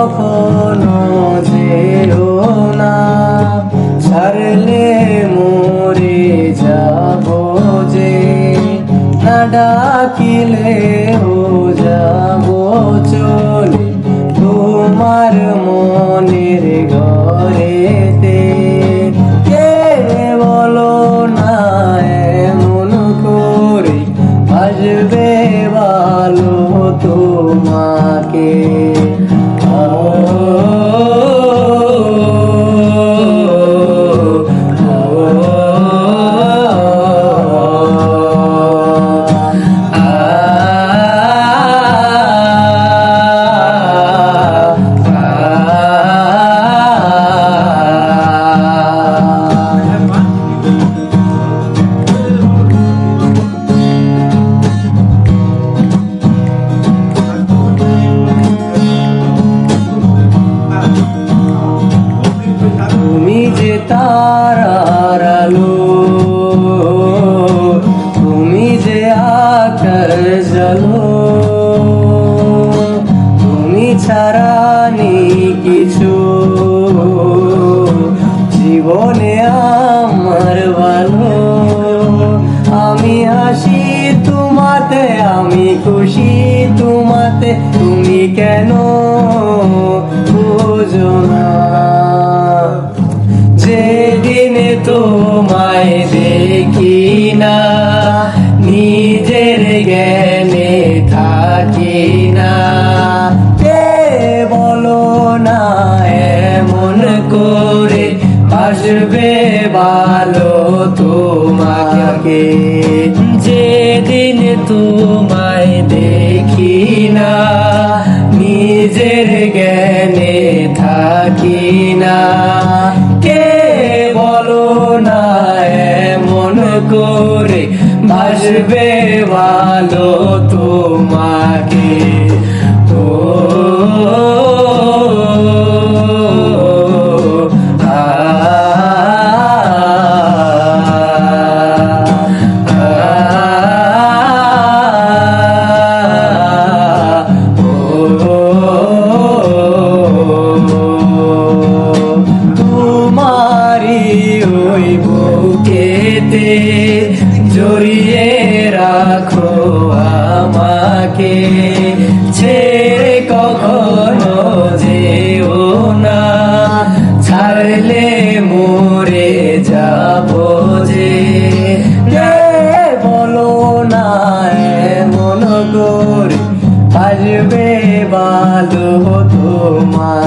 কখনো যেও না, ছাড়লে মরে যাব যে, না ডাকিলেও যাব চলে তোমার মনের ঘরেতে। কে বলো না এমন করে বাসবে ভালো তোমাকে। তুমি যে তারার আলো, তুমি যে আকাশ জালো, তুমি ছাড়া নেই কিছু জীবনে আমার ভালো। আমি হাসি তোমাতে, আমি খুশি তোমাতে, তুমি কেন বুঝো না? যেদিনে তোমায় দেখি না, নিজের জ্ঞানে থাকি না, কে বলো না এমন করে বাসবে ভালো তোমাকে। যেদিন তোমায় দেখি না, নিজের জ্ঞানে থাকি না, কে বলো না এমন করে বাসবে ভালো তোমাকে। ও ওই বুকেতে জড়িয়ে রাখো আমাকে, ছেড়ে কখনো যেও না, ছাড়লে মরে যাব যে, বলো না এমন করে বাসবে ভালো তোমার।